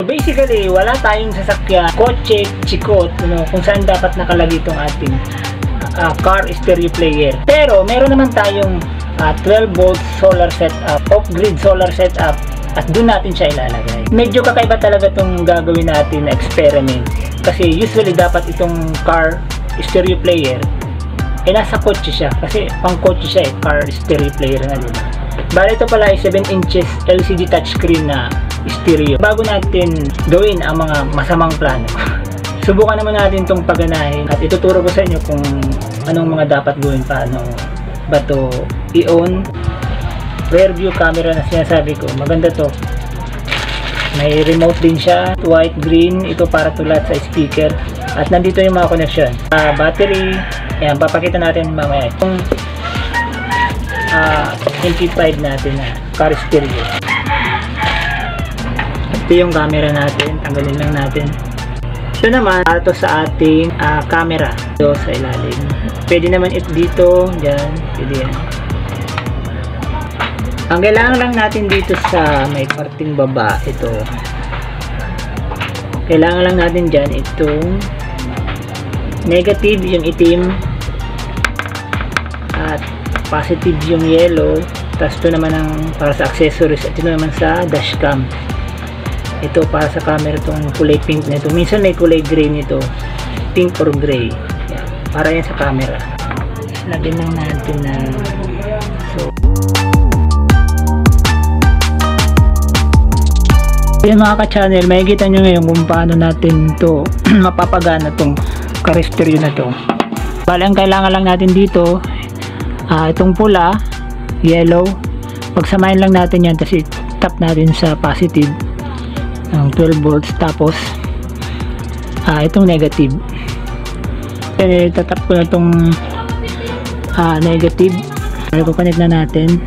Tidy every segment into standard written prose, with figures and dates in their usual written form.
basically, wala tayong sasakyan, kotse, chikot, kung saan dapat nakalagay itong ating car stereo player. Pero meron naman tayong 12 volt solar setup, off-grid solar setup, at doon natin siya ilalagay. Medyo kakaiba talaga itong gagawin natin na experiment. Kasi usually dapat itong car stereo player nasa kotse siya. Kasi pang kotse siya car stereo player na, diba? Bale ito pala ay 7 inches LCD touchscreen na stereo. Bago natin gawin ang mga masamang plano, subukan naman natin itong paganahin at ituturo ko sa inyo kung anong mga dapat gawin, paano ba ito i-on. Rear view camera na sinasabi ko, maganda to, may remote din siya, white, green, ito para tulat sa speaker, at nandito yung mga connection, battery, yan, papakita natin mamaya itong MP5 natin na car stereo. Ito yung camera natin, tanggalin lang natin. Ito naman, ito sa ating camera, ito sa ilalim, pwede naman ito dito, dyan, pwede yan. Ang kailangan lang natin dito sa may parting baba, ito, kailangan lang natin dyan itong negative, yung itim, at positive yung yellow. Tapos ito naman ang para sa accessories, at ito naman sa dashcam, ito para sa camera, itong kulay pink na ito, minsan may kulay gray nito, pink or gray, yan, para yan sa camera. Lagyan lang natin na yan mga ka-channel, makikita nyo ngayon kung paano natin to mapapagana tong car stereo na to. Bale, ang kailangan lang natin dito, itong pula, yellow, pagsamahin lang natin yan, tapos tap natin sa positive ng 12 volts, tapos itong negative, then itatap ko na itong negative, i-connect na natin.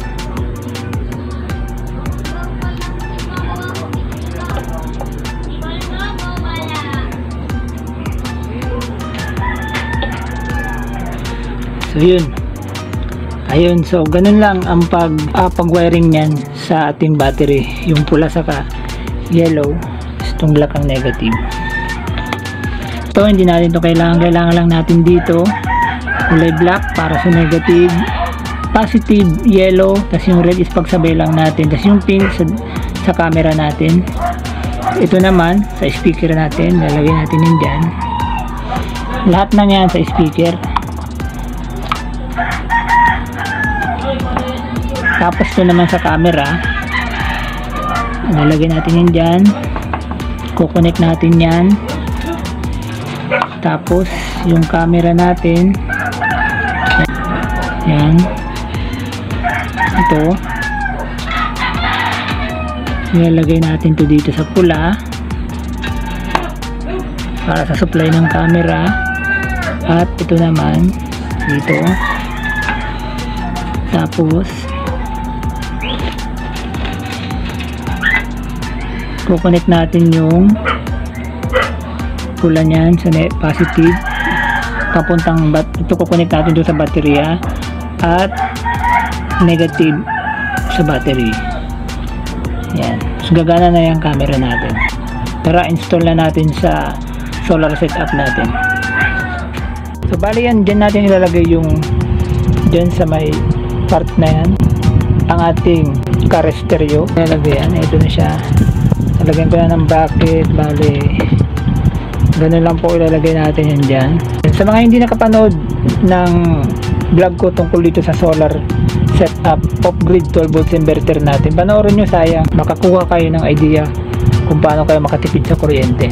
So yun, ayun, so ganun lang ang pag-wiring niyan sa ating battery, yung pula saka yellow, itong black ang negative. So hindi natin to kailangan lang natin dito kulay black para sa negative, positive yellow, tapos yung red is pagsabay lang natin, tapos yung pink sa camera natin. Ito naman sa speaker natin, lalagay natin yun dyan, lahat na yan sa speaker. Tapos ito naman sa camera, nalagay natin yan dyan, kukonek natin yan. Tapos yung camera natin, yan, ito nilagay natin to dito sa pula para sa supply ng camera, at ito naman dito. Tapos kukonek natin yung pula niyan sa positive papuntang ito, kukonek natin doon sa baterya, at negative sa battery. Yan, so gagana na yung camera natin. Tara, install na natin sa solar setup natin. So bali yan, dyan natin ilalagay yung dyan sa may part na yan ang ating car stereo. Ilalagay yan, ito na siya. Lagyan ko na ng bracket, bali ganun lang po ilalagay natin yan dyan. Sa mga hindi nakapanood ng vlog ko tungkol dito sa solar setup, off-grid 12 volts inverter natin, panoorin nyo, sayang, makakuha kayo ng idea kung paano kayo makatipid sa kuryente.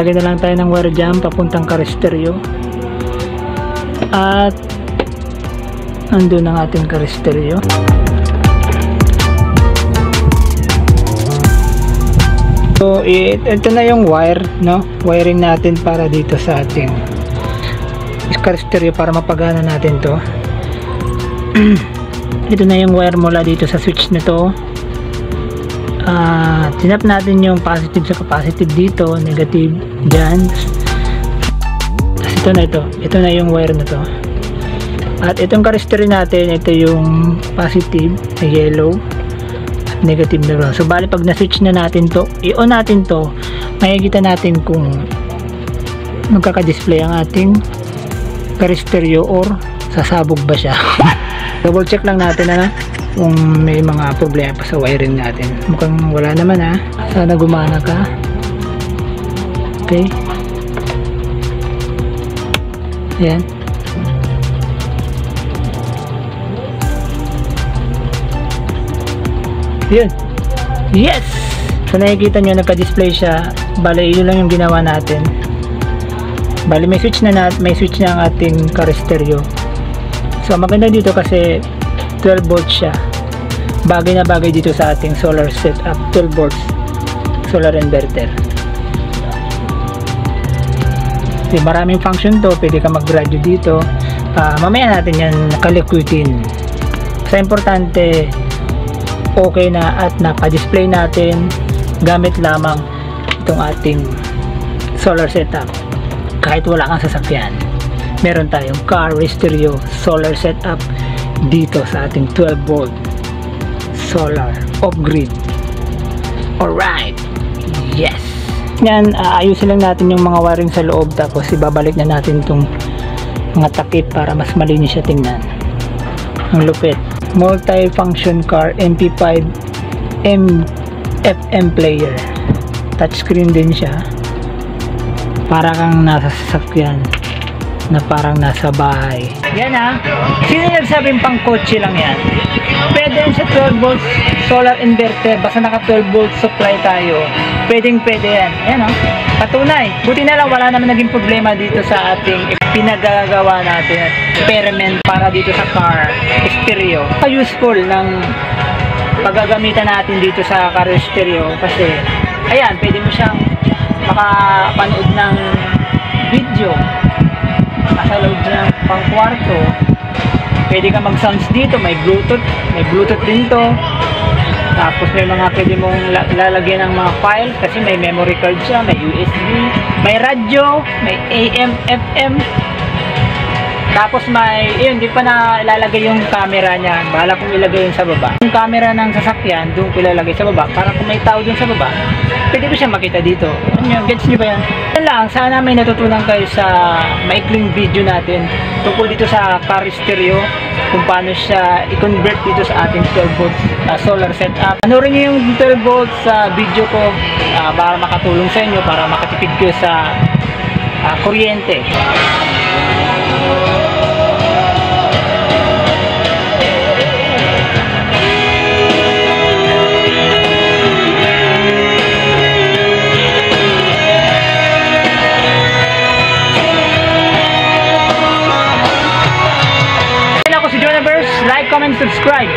Lagyan na lang tayo ng wire jam papuntang car stereo, at andun ang ating car stereo. So ito na yung wire, no, wiring natin para dito sa ating car stereo para mapagana natin to. Ito na yung wire mula dito sa switch nito. Tinap natin yung positive sa positive dito, negative dyan. Tapos ito na yung wire na to. At itong carister natin, ito yung positive na yellow, negative na brown. So bali pag na-switch na natin to, i-on natin to, makikita natin kung magkaka-display ang ating caristeryo or sasabog ba siya. Double check lang natin kung may mga problema pa sa wiring natin. Mukhang wala naman sana gumana ka. Okay, ayan. Yun. Yes! So nakikita nyo, nagka-display siya. Bale, yun lang yung ginawa natin. Bale, may switch na ang ating caristeryo. So maganda dito kasi 12 volts siya. Bagay na bagay dito sa ating solar setup. 12 volts solar inverter. So, maraming function to. Pwede ka mag-radio dito. Mamaya natin yan kalikutin. So importante, okay na at naka-display natin gamit lamang itong ating solar setup. Kahit wala kang sasakyan, meron tayong car stereo solar setup dito sa ating 12 volt solar off-grid. Alright, yes. Yan, ayusin lang natin yung mga wiring sa loob, tapos ibabalik na natin itong mga takip para mas malinis siya tingnan. Ang lupit. Multi-function car MP5 FM player, touchscreen din siya, para kang nasa sasakyan na parang nasa bahay. Yan sino nagsabing pang kotse lang yan? Pwede yan sa 12 volts solar inverter, basta naka 12 volts supply tayo, pwede yan. Ayan patunay. Buti na lang wala naman naging problema dito sa ating pinagagawa natin experiment para dito sa car stereo. Useful ng paggagamitan natin dito sa car stereo kasi ayan, pwede mo siyang makapanood ng video, nasa loob ng pang kwarto. Pwede ka mag sounds dito, may bluetooth din to. Tapos may mga pwede mong lalagyan ng mga file kasi may memory card siya, may USB, may radyo, may AM, FM. Tapos di pa na ilalagay yung camera niya. Bahala kong ilagay yun sa baba. Yung camera ng sasakyan, doon ko ilalagay sa baba para kung may tao doon sa baba, pwede ko siya makita dito. Gets nyo ba yan? Yan lang, sana may natutunan kayo sa maikling video natin tungkol dito sa car stereo, kung paano siya i-convert dito sa ating 12 volts solar setup. Panoorin nyo yung 12 volts sa video ko para makatulong sa inyo, para makatipid kayo sa kuryente. Like, comment, subscribe.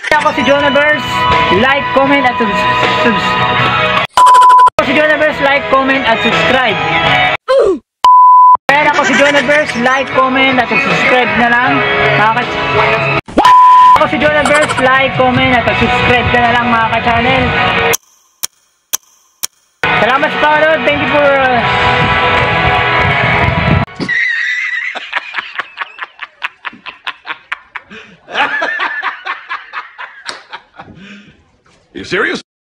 Ako si Jonavers, like, comment at subscribe. Ako si Jonavers, like, comment at subscribe. Kaya ako si Jonavers, like, comment at subscribe na lang. Ako si Jonavers, like, comment at subscribe na lang mga ka-channel. Salamat sa panonood. Thank you for You serious?